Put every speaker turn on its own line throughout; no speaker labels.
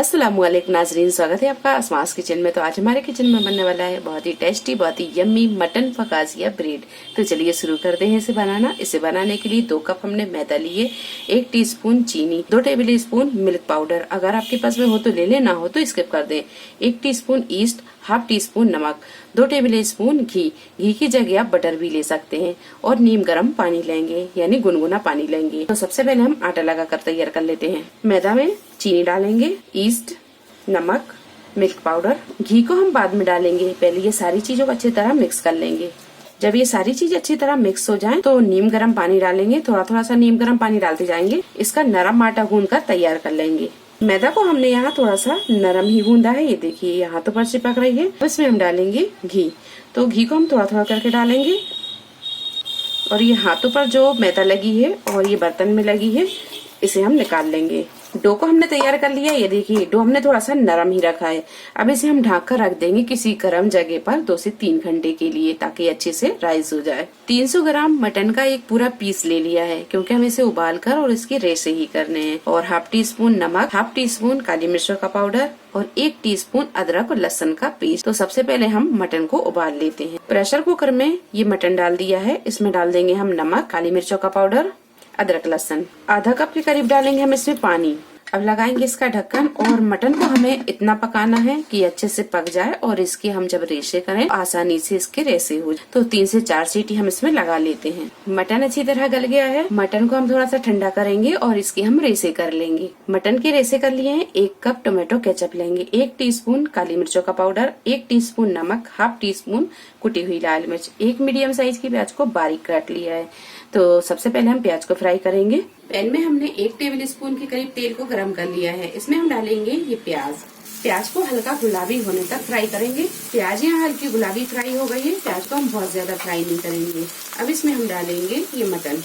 अस्सलामुअलैकुम नाजरीन, स्वागत है आपका अस्मास किचन में। तो आज हमारे किचन में बनने वाला है बहुत ही टेस्टी, बहुत ही यम्मी मटन फकासिया ब्रेड। तो चलिए शुरू करते हैं इसे बनाना। इसे बनाने के लिए 2 कप हमने मैदा लिए, 1 टीस्पून चीनी, 2 टेबल स्पून मिल्क पाउडर, अगर आपके पास में हो तो ले लेना, हो तो स्किप कर दें, 1 teaspoon east, half tea spoon नमक, 2 टेबल स्पून घी की जगह आप बटर भी ले सकते हैं, और नीम गर्म पानी लेंगे, यानी गुनगुना पानी लेंगे। तो सबसे पहले हम आटा लगाकर तैयार कर लेते हैं। मैदा में चीनी डालेंगे, ईस्ट, नमक, मिल्क पाउडर, घी को हम बाद में डालेंगे। पहले ये सारी चीजों को अच्छी तरह मिक्स कर लेंगे। जब ये सारी चीज अच्छी तरह मिक्स हो जाए तो नीम गर्म पानी डालेंगे, थोड़ा थोड़ा सा नीम गर्म पानी डालते जाएंगे। इसका नरम आटा गूंद कर तैयार कर लेंगे। मैदा को हमने यहाँ थोड़ा सा नरम ही गूंदा है, ये देखिए ये हाथों पर चिपक रही है। इसमें हम डालेंगे घी, तो घी को हम थोड़ा थोड़ा करके डालेंगे, और ये हाथों पर जो मैदा लगी है और ये बर्तन में लगी है, इसे हम निकाल लेंगे। डो को हमने तैयार कर लिया, ये देखिए डो हमने थोड़ा सा नरम ही रखा है। अब इसे हम ढक कर रख देंगे किसी गर्म जगह पर 2 से 3 घंटे के लिए, ताकि अच्छे से राइस हो जाए। 300 ग्राम मटन का एक पूरा पीस ले लिया है, क्योंकि हम इसे उबाल कर और इसकी रेशे ही करने हैं। और हाफ टी स्पून नमक, हाफ टी स्पून काली मिर्चों का पाउडर, और 1 टीस्पून अदरक और लहसुन का पेस्ट। तो सबसे पहले हम मटन को उबाल लेते हैं। प्रेशर कुकर में ये मटन डाल दिया है, इसमें डाल देंगे हम नमक, काली मिर्चों का पाउडर, अदरक लहसुन, आधा कप के करीब डालेंगे हम इसमें पानी। अब लगाएंगे इसका ढक्कन, और मटन को हमें इतना पकाना है कि अच्छे से पक जाए, और इसके हम जब रेशे करें आसानी से इसके रेशे हो जाए। तो 3 से 4 सीटी हम इसमें लगा लेते हैं। मटन अच्छी तरह गल गया है। मटन को हम थोड़ा सा ठंडा करेंगे और इसके हम रेशे कर लेंगे। मटन के रेशे कर लिए हैं। 1 कप टोमेटो केचप लेंगे, 1 टीस्पून काली मिर्चों का पाउडर, 1 टीस्पून नमक, हाफ टी स्पून कुटी हुई लाल मिर्च, 1 मीडियम साइज की प्याज को बारीक काट लिया है। तो सबसे पहले हम प्याज को फ्राई करेंगे। पैन में हमने 1 टेबल स्पून के करीब तेल को गरम कर लिया है। इसमें हम डालेंगे ये प्याज को हल्का गुलाबी होने तक फ्राई करेंगे। प्याज यहाँ हल्की गुलाबी फ्राई हो गई है। प्याज को हम बहुत ज्यादा फ्राई नहीं करेंगे। अब इसमें हम डालेंगे ये मटन।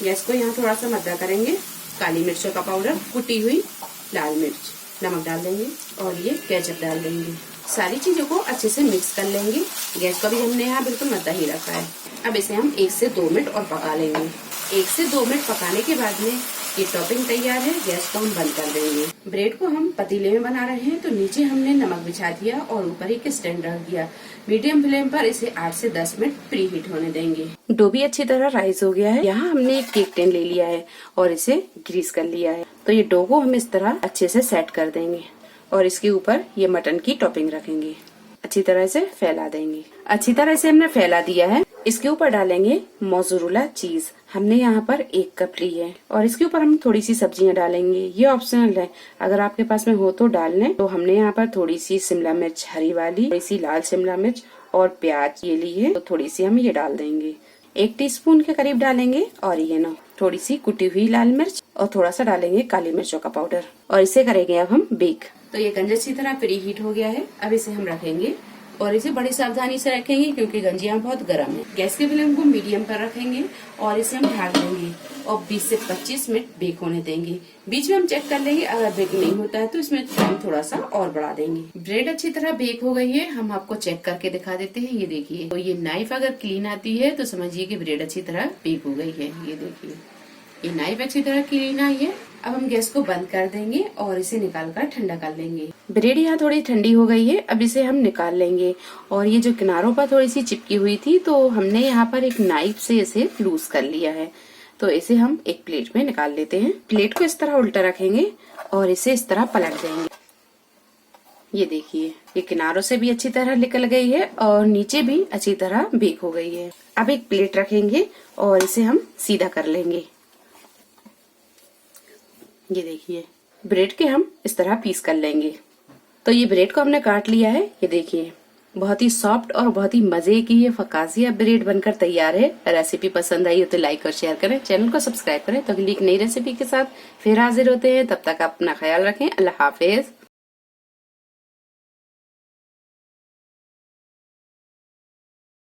गैस को यहाँ थोड़ा सा मद्दा करेंगे। काली मिर्चों का पाउडर, कुटी हुई लाल मिर्च, नमक डाल देंगे, और ये केचप डाल देंगे। सारी चीजों को अच्छे से मिक्स कर लेंगे। गैस को भी हमने यहाँ बिल्कुल मद्दा ही रखा है। अब इसे हम 1 से 2 मिनट और पका लेंगे। 1 से 2 मिनट पकाने के बाद में ये टॉपिंग तैयार है। गैस को हम बंद कर देंगे। ब्रेड को हम पतीले में बना रहे हैं, तो नीचे हमने नमक बिछा दिया और ऊपर एक स्टैंड रख दिया। मीडियम फ्लेम पर इसे 8 से 10 मिनट प्री हीट होने देंगे। डो भी अच्छी तरह राइस हो गया है। यहाँ हमने एक केक टिन ले लिया है और इसे ग्रीस कर लिया है। तो ये डो को हम इस तरह अच्छे से सेट कर देंगे, और इसके ऊपर ये मटन की टॉपिंग रखेंगे। अच्छी तरह से फैला देंगे। अच्छी तरह से हमने फैला दिया है। इसके ऊपर डालेंगे मोज़रेला चीज। हमने यहाँ पर 1 कप ली है, और इसके ऊपर हम थोड़ी सी सब्जियां डालेंगे। ये ऑप्शनल है, अगर आपके पास में हो तो डाल लें। तो हमने यहाँ पर थोड़ी सी शिमला मिर्च हरी वाली, थोड़ी सी लाल शिमला मिर्च और प्याज ये ली है, तो थोड़ी सी हम ये डाल देंगे। 1 टीस्पून के करीब डालेंगे ऑरिगेनो, थोड़ी सी कुटी हुई लाल मिर्च, और थोड़ा सा डालेंगे काली मिर्चों का पाउडर, और इसे करेंगे अब हम बेक। तो ये गंज अच्छी तरह प्री हीट हो गया है। अब इसे हम रखेंगे, और इसे बड़ी सावधानी से रखेंगे, क्योंकि गंज यहाँ बहुत गर्म है। गैस के फ्लेम को मीडियम पर रखेंगे, और इसे हम ढक देंगे और 20 से 25 मिनट बेक होने देंगे। बीच में हम चेक कर लेंगे, अगर बेक नहीं होता है तो इसमें टाइम थोड़ा सा और बढ़ा देंगे। ब्रेड अच्छी तरह बेक हो गई है। हम आपको चेक करके दिखा देते हैं। ये देखिए, तो ये नाइफ अगर क्लीन आती है तो समझिए कि ब्रेड अच्छी तरह बेक हो गई है। ये देखिए, ये नाइफ अच्छी तरह क्लीन आई है। अब हम गैस को बंद कर देंगे और इसे निकाल कर ठंडा कर लेंगे। ब्रेड यहाँ थोड़ी ठंडी हो गई है। अब इसे हम निकाल लेंगे, और ये जो किनारों पर थोड़ी सी चिपकी हुई थी, तो हमने यहाँ पर एक नाइफ से इसे लूज कर लिया है। तो इसे हम एक प्लेट में निकाल लेते हैं। प्लेट को इस तरह उल्टा रखेंगे और इसे इस तरह पलट देंगे। ये देखिए, ये किनारों से भी अच्छी तरह निकल गई है और नीचे भी अच्छी तरह बेक हो गई है। अब एक प्लेट रखेंगे और इसे हम सीधा कर लेंगे। ये देखिए, ब्रेड के हम इस तरह पीस कर लेंगे। तो ये ब्रेड को हमने काट लिया है। ये देखिए, बहुत ही सॉफ्ट और बहुत ही मजे की ये फकासिया ब्रेड बनकर तैयार है। रेसिपी पसंद आई हो तो लाइक और शेयर करें, चैनल को सब्सक्राइब करें। तो अगली एक नई रेसिपी के साथ फिर हाजिर होते हैं। तब तक आप अपना ख्याल रखें। अल्लाह हाफिज।